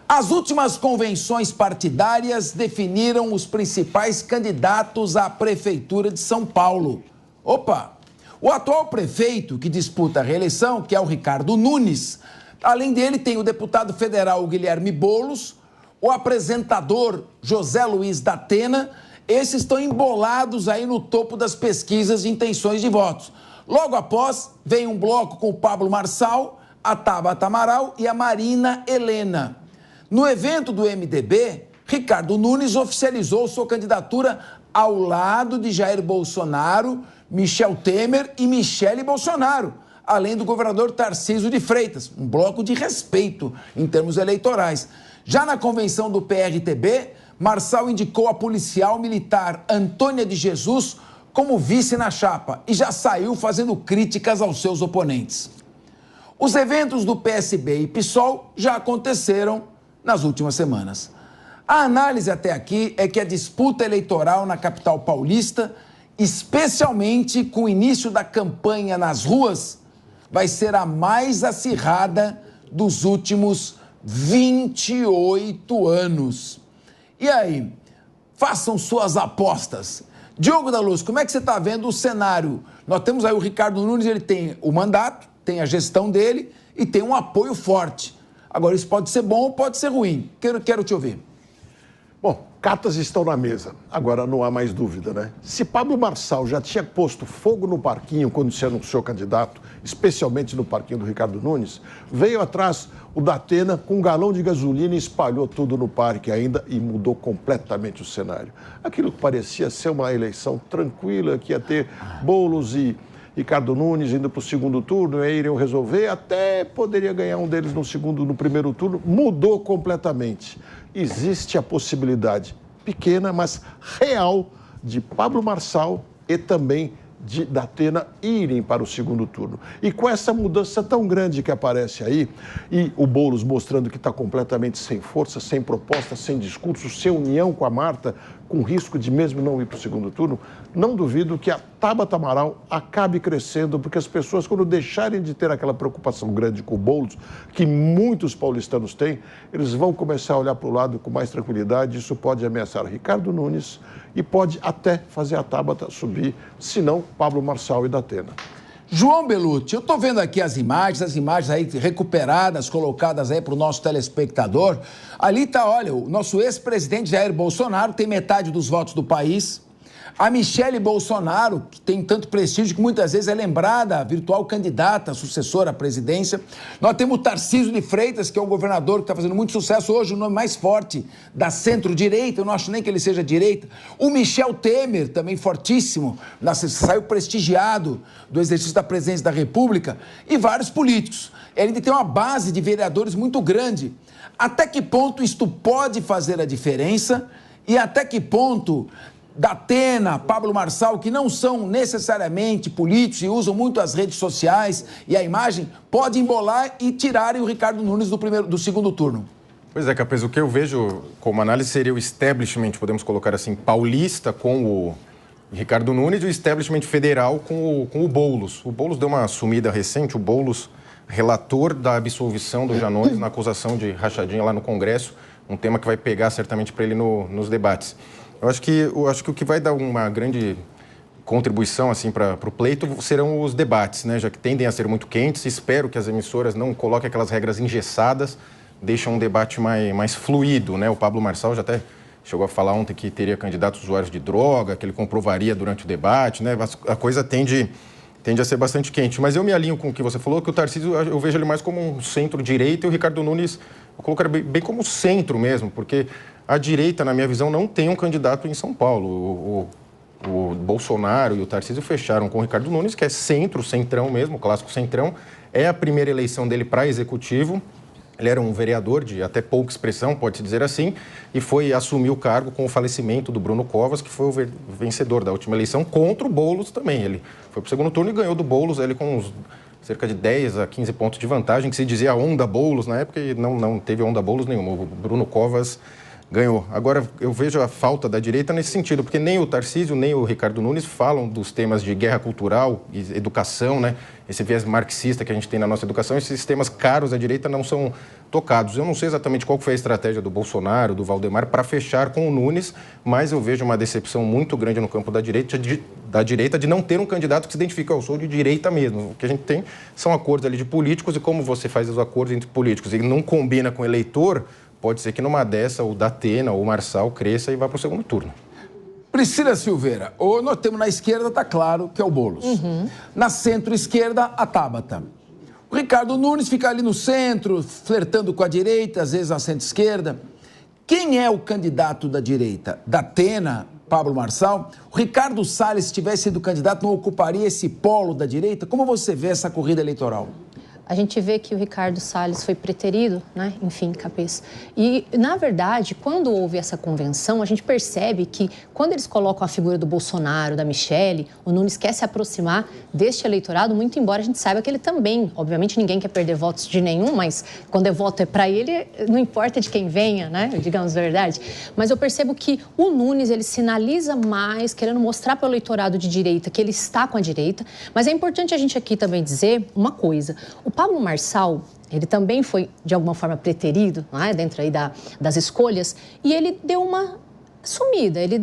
As últimas convenções partidárias definiram os principais candidatos à Prefeitura de São Paulo. Opa! O atual prefeito que disputa a reeleição, que é o Ricardo Nunes, além dele tem o deputado federal Guilherme Boulos, o apresentador José Luiz da Atena. Esses estão embolados aí no topo das pesquisas de intenções de votos. Logo após, vem um bloco com o Pablo Marçal, a Tabata Amaral e a Marina Helena. No evento do MDB, Ricardo Nunes oficializou sua candidatura ao lado de Jair Bolsonaro, Michel Temer e Michele Bolsonaro, além do governador Tarcísio de Freitas, um bloco de respeito em termos eleitorais. Já na convenção do PRTB, Marçal indicou a policial militar Antônia de Jesus como vice na chapa e já saiu fazendo críticas aos seus oponentes. Os eventos do PSB e PSOL já aconteceram nas últimas semanas. A análise até aqui é que a disputa eleitoral na capital paulista, especialmente com o início da campanha nas ruas, vai ser a mais acirrada dos últimos 28 anos. E aí, façam suas apostas. Diogo da Luz, como é que você está vendo o cenário? Nós temos aí o Ricardo Nunes, ele tem o mandato, tem a gestão dele e tem um apoio forte. Agora, isso pode ser bom ou pode ser ruim. Quero te ouvir. Bom, cartas estão na mesa. Agora não há mais dúvida, né? Se Pablo Marçal já tinha posto fogo no parquinho quando se anunciou candidato, especialmente no parquinho do Ricardo Nunes, veio atrás o da Atena com um galão de gasolina e espalhou tudo no parque ainda e mudou completamente o cenário. Aquilo que parecia ser uma eleição tranquila, que ia ter Boulos e Ricardo Nunes indo para o segundo turno, aí iriam resolver, até poderia ganhar um deles no primeiro turno, mudou completamente. Existe a possibilidade pequena, mas real, de Pablo Marçal e também da Atena irem para o segundo turno. E com essa mudança tão grande que aparece aí, e o Boulos mostrando que está completamente sem força, sem proposta, sem discurso, sem união com a Marta, com risco de mesmo não ir para o segundo turno, não duvido que a Tabata Amaral acabe crescendo, porque as pessoas, quando deixarem de ter aquela preocupação grande com o Boulos, que muitos paulistanos têm, eles vão começar a olhar para o lado com mais tranquilidade. Isso pode ameaçar Ricardo Nunes e pode até fazer a Tabata subir, se não Pablo Marçal e da Atena. João Belutti, eu estou vendo aqui as imagens aí recuperadas, colocadas aí para o nosso telespectador. Ali está, olha, o nosso ex-presidente Jair Bolsonaro tem metade dos votos do país. A Michele Bolsonaro, que tem tanto prestígio que muitas vezes é lembrada a virtual candidata, sucessora à presidência. Nós temos o Tarcísio de Freitas, que é o governador que está fazendo muito sucesso hoje, o nome mais forte da centro-direita, eu não acho nem que ele seja direita. O Michel Temer, também fortíssimo, saiu prestigiado do exercício da presidência da República, e vários políticos. Ele ainda tem uma base de vereadores muito grande. Até que ponto isto pode fazer a diferença e até que ponto da Atena, Pablo Marçal, que não são necessariamente políticos e usam muito as redes sociais e a imagem, pode embolar e tirarem o Ricardo Nunes do segundo turno? Pois é, Capês, o que eu vejo como análise seria o establishment, podemos colocar assim, paulista com o Ricardo Nunes e o establishment federal com o Boulos. O Boulos deu uma sumida recente, o Boulos, relator da absolvição do Janones na acusação de rachadinha lá no Congresso, um tema que vai pegar certamente para ele nos debates. Eu acho que o que vai dar uma grande contribuição assim, para o pleito serão os debates, né? Já que tendem a ser muito quentes. Espero que as emissoras não coloquem aquelas regras engessadas, deixem um debate mais fluido, né? O Pablo Marçal já até chegou a falar ontem que teria candidatos usuários de droga, que ele comprovaria durante o debate, né? A coisa tende a ser bastante quente. Mas eu me alinho com o que você falou, que o Tarcísio, eu vejo ele mais como um centro-direita e o Ricardo Nunes, eu colocaria bem como centro mesmo, porque a direita, na minha visão, não tem um candidato em São Paulo. O Bolsonaro e o Tarcísio fecharam com o Ricardo Nunes, que é centrão mesmo, o clássico centrão. É a primeira eleição dele para executivo. Ele era um vereador de até pouca expressão, pode-se dizer assim, e foi assumir o cargo com o falecimento do Bruno Covas, que foi o vencedor da última eleição, contra o Boulos também. Ele foi para o segundo turno e ganhou do Boulos, ele com cerca de 10 a 15 pontos de vantagem, que se dizia onda Boulos na época, e não teve onda Boulos nenhuma. O Bruno Covas Ganhou. Agora, eu vejo a falta da direita nesse sentido, porque nem o Tarcísio, nem o Ricardo Nunes falam dos temas de guerra cultural e educação, né? Esse viés marxista que a gente tem na nossa educação, esses temas caros à direita não são tocados. Eu não sei exatamente qual foi a estratégia do Bolsonaro, do Valdemar, para fechar com o Nunes, mas eu vejo uma decepção muito grande no campo da direita de não ter um candidato que se identifica, eu sou de direita mesmo. O que a gente tem são acordos ali de políticos, e como você faz os acordos entre políticos e não combina com o eleitor, pode ser que numa dessa o Datena ou o Marçal cresça e vá para o segundo turno. Priscila Silveira, nós temos na esquerda, está claro, que é o Boulos. Na centro-esquerda, a Tabata. O Ricardo Nunes fica ali no centro, flertando com a direita, às vezes na centro-esquerda. Quem é o candidato da direita? Datena, Pablo Marçal? O Ricardo Salles, se tivesse sido candidato, não ocuparia esse polo da direita? Como você vê essa corrida eleitoral? A gente vê que o Ricardo Salles foi preterido, né? Enfim, cabeça. E, na verdade, quando houve essa convenção, a gente percebe que, quando eles colocam a figura do Bolsonaro, da Michele, o Nunes quer se aproximar deste eleitorado, muito embora a gente saiba que ele também, obviamente, ninguém quer perder votos de nenhum, mas quando o voto é para ele, não importa de quem venha, né? Digamos a verdade. Mas eu percebo que o Nunes, ele sinaliza mais, querendo mostrar para o eleitorado de direita que ele está com a direita. Mas é importante a gente aqui também dizer uma coisa. O Pablo Marçal, ele também foi, de alguma forma, preterido, não é? Dentro aí das escolhas, e ele deu uma sumida, ele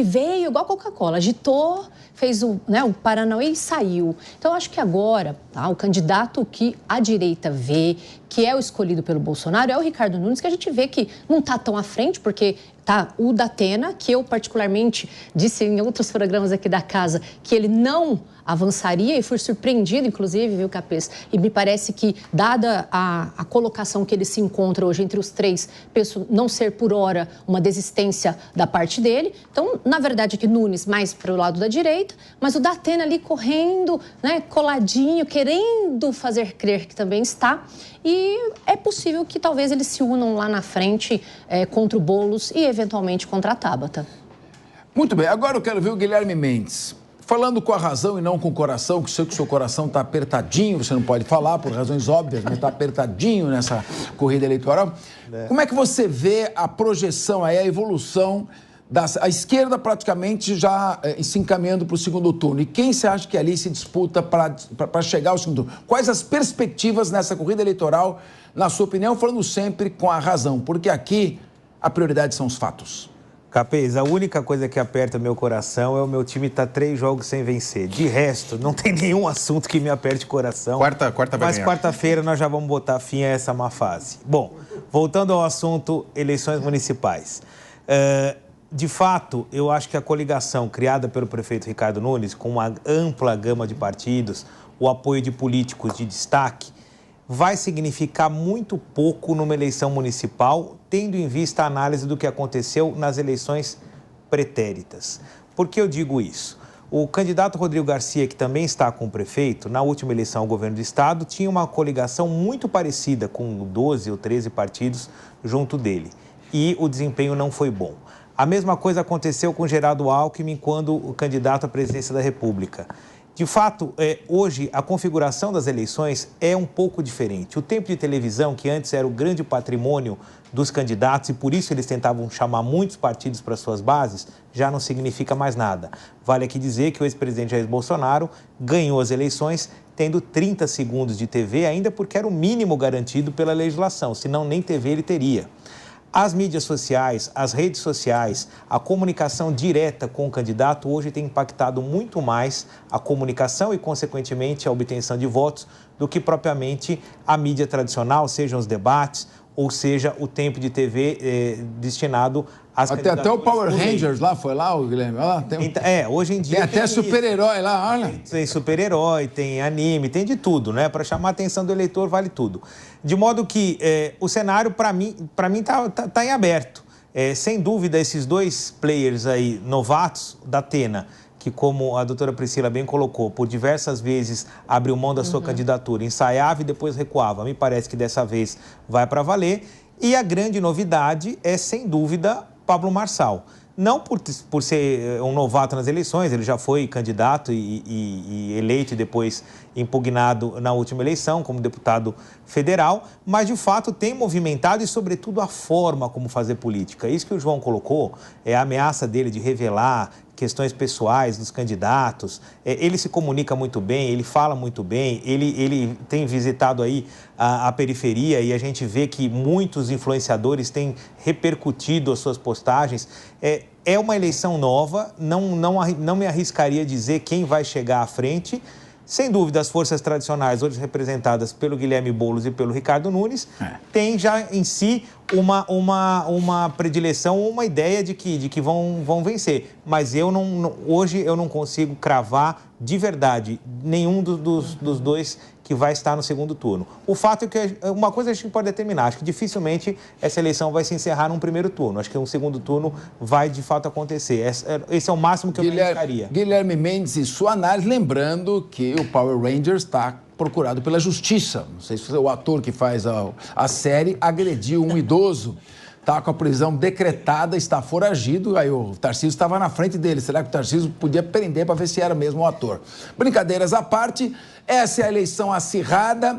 veio igual a Coca-Cola, agitou, fez o Paranauê e saiu. Então, eu acho que agora, o candidato que a direita vê, que é o escolhido pelo Bolsonaro, é o Ricardo Nunes, que a gente vê que não está tão à frente, porque tá o Datena, que eu particularmente disse em outros programas aqui da casa, que ele não avançaria, e fui surpreendido, inclusive, viu, Capês? E me parece que, dada a colocação que ele se encontra hoje entre os três, penso não ser, por hora, uma desistência da parte dele. Então, na verdade, que Nunes mais para o lado da direita, mas o Datena ali correndo, né, coladinho, querendo fazer crer que também está. E é possível que talvez eles se unam lá na frente contra o Boulos e, eventualmente, contra a Tabata. Muito bem, agora eu quero ver o Guilherme Mendes. Falando com a razão e não com o coração, que sei que o seu coração está apertadinho, você não pode falar por razões óbvias, mas está apertadinho nessa corrida eleitoral. Como é que você vê a projeção aí, a evolução a esquerda praticamente já se encaminhando para o segundo turno? E quem você acha que ali se disputa para chegar ao segundo turno? Quais as perspectivas nessa corrida eleitoral, na sua opinião, falando sempre com a razão? Porque aqui a prioridade são os fatos. Capês, a única coisa que aperta meu coração é o meu time estar 3 jogos sem vencer. De resto, não tem nenhum assunto que me aperte o coração. Quarta vai Mas ganhar. quarta-feira nós já vamos botar fim a essa má fase. Bom, voltando ao assunto eleições municipais. De fato, eu acho que a coligação criada pelo prefeito Ricardo Nunes, com uma ampla gama de partidos, o apoio de políticos de destaque, vai significar muito pouco numa eleição municipal, tendo em vista a análise do que aconteceu nas eleições pretéritas. Por que eu digo isso? O candidato Rodrigo Garcia, que também está com o prefeito, na última eleição ao governo do estado, tinha uma coligação muito parecida, com 12 ou 13 partidos junto dele. E o desempenho não foi bom. A mesma coisa aconteceu com Geraldo Alckmin quando o candidato à presidência da República. De fato, hoje a configuração das eleições é um pouco diferente. O tempo de televisão, que antes era o grande patrimônio dos candidatos e por isso eles tentavam chamar muitos partidos para suas bases, já não significa mais nada. Vale aqui dizer que o ex-presidente Jair Bolsonaro ganhou as eleições tendo 30 segundos de TV, ainda porque era o mínimo garantido pela legislação, senão nem TV ele teria. As mídias sociais, as redes sociais, a comunicação direta com o candidato hoje tem impactado muito mais a comunicação e, consequentemente, a obtenção de votos do que propriamente a mídia tradicional, sejam os debates ou seja o tempo de TV destinado às candidaturas. Até o Power Rangers lá, foi lá, o Guilherme? Lá, hoje em dia tem até super-herói lá, olha. Tem super-herói, tem anime, tem de tudo, né? Para chamar a atenção do eleitor vale tudo. De modo que o cenário, para mim tá em aberto. Sem dúvida, esses dois players aí, novatos, Datena, que, como a doutora Priscila bem colocou, por diversas vezes abriu mão da sua candidatura, ensaiava e depois recuava. Me parece que dessa vez vai para valer. E a grande novidade é, sem dúvida, Pablo Marçal. Não por ser um novato nas eleições, ele já foi candidato e eleito e depois impugnado na última eleição como deputado federal, mas de fato tem movimentado e, sobretudo, a forma como fazer política. Isso que o João colocou, é a ameaça dele de revelar questões pessoais dos candidatos. Ele se comunica muito bem, ele fala muito bem, ele tem visitado aí a periferia e a gente vê que muitos influenciadores têm repercutido as suas postagens. É uma eleição nova, não me arriscaria a dizer quem vai chegar à frente. Sem dúvida, as forças tradicionais, hoje representadas pelo Guilherme Boulos e pelo Ricardo Nunes, têm já em si uma predileção, uma ideia de que vão vencer. Mas hoje eu não consigo cravar de verdade nenhum dos dois que vai estar no segundo turno. O fato é que uma coisa a gente pode determinar, acho que dificilmente essa eleição vai se encerrar num primeiro turno. Acho que um segundo turno vai de fato acontecer. Esse é o máximo que eu me arriscaria. Guilherme Mendes e sua análise, lembrando que o Power Rangers está procurado pela justiça. Não sei se o ator que faz a série agrediu um idoso. Está com a prisão decretada, está foragido. Aí o Tarcísio estava na frente dele. Será que o Tarcísio podia prender para ver se era mesmo o ator? Brincadeiras à parte, essa é a eleição acirrada.